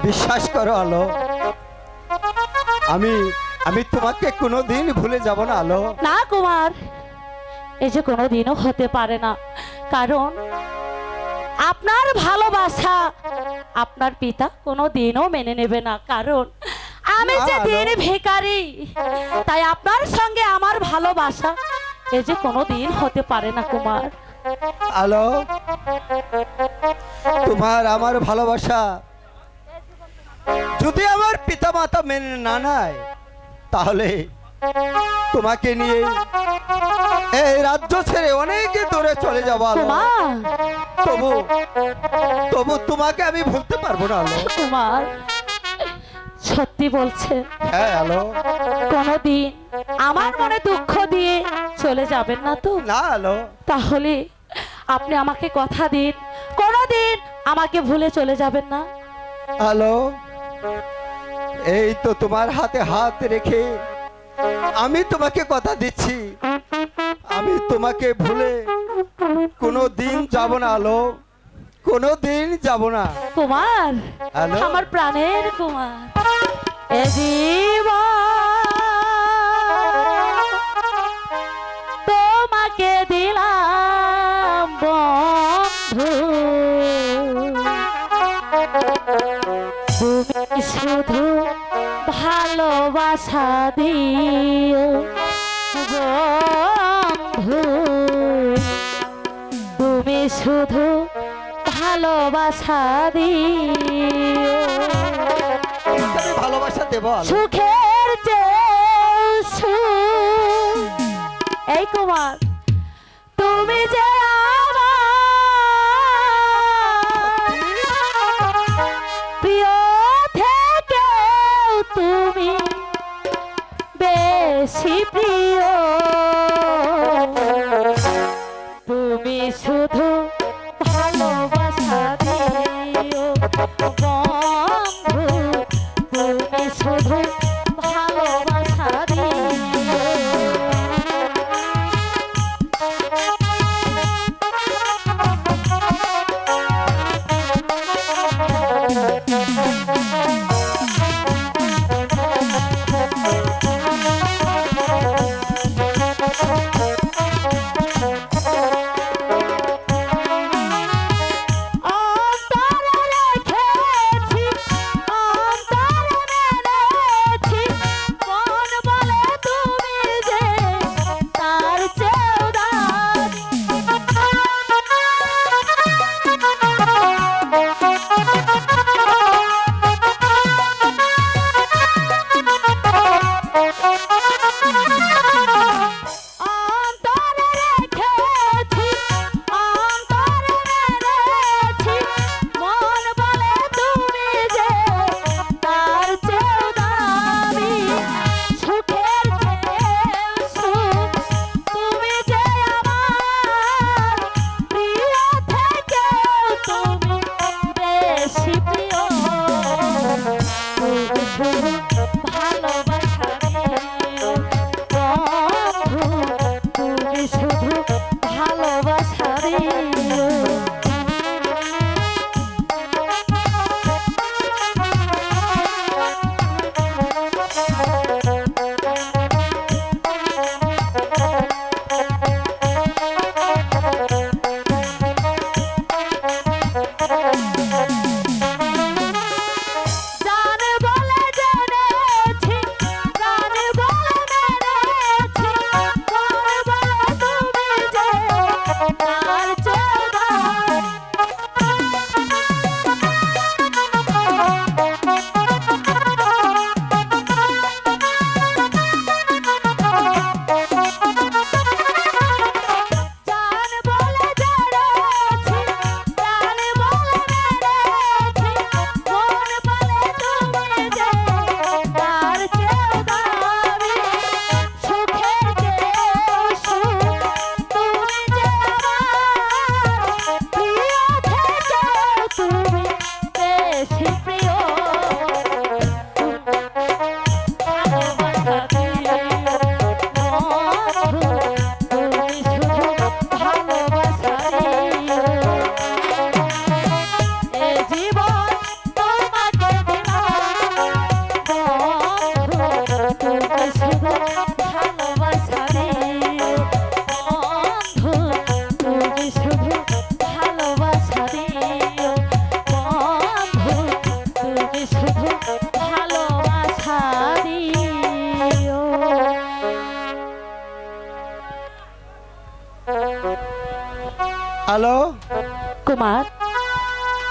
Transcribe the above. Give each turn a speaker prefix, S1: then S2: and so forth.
S1: বিশ্বাস করো আলো, আমি আমি তোমাকে কোনোদিন ভুলে যাব না আলো।
S2: না কুমার, এই যে কোনোদিনও হতে পারে না, কারণ আপনার ভালোবাসা আপনার পিতা কোনোদিনও মেনে নেবে না, কারণ আমি যে দিন ভিখারি, তাই আপনার সঙ্গে আমার ভালোবাসা এই যে কোনোদিন হতে পারে না কুমার।
S1: আলো, তোমার আমার ভালোবাসা যদি আমার পিতা মাতা মেনে না নেয়, তাহলে তোমাকে নিয়ে এই রাজ্য ছেড়ে অনেক দূরে চলে যাবো আলো।
S2: কুমার,
S1: তবু তবু তোমাকে আমি ভুলতে পারবো না আলো।
S2: কুমার সত্যি বলছেন?
S1: হ্যাঁ আলো।
S2: কোনোদিন আমার মনে দুঃখ দিয়ে চলে যাবেন না তো?
S1: না আলো।
S2: তাহলে আপনি আমাকে কথা দিন, কোনোদিন আমাকে ভুলে চলে যাবেন না।
S1: আলো, এই তো তোমার হাতে হাত রেখে আমি তোমাকে কথা দিচ্ছি, আমি তোমাকে ভুলে কোনো দিন যাব না আলো, কোনো দিন যাব না।
S2: কুমার,
S1: আলো।
S2: আমার প্রাণের কুমার, এ জীবন তোমাকে দিলাম বন্ধু, তুমি শুধু ভালোবাসা দিও বন্ধু, তুমি শুধু ভালোবাসা দিও।
S1: আমি ভালোবাসা দেবো আলো।
S2: সুখের চেয়ে সুখ, এই কুমার তুমি যে প্রিয় থেকে তুমি বেশি প্রিয়, তুমি শুধু ভালোবাসা দিও বন্ধু, তুমি শুধু ভালোবাসা দিও। অন্তরে রেখেছি
S1: হ্যালো
S2: কুমার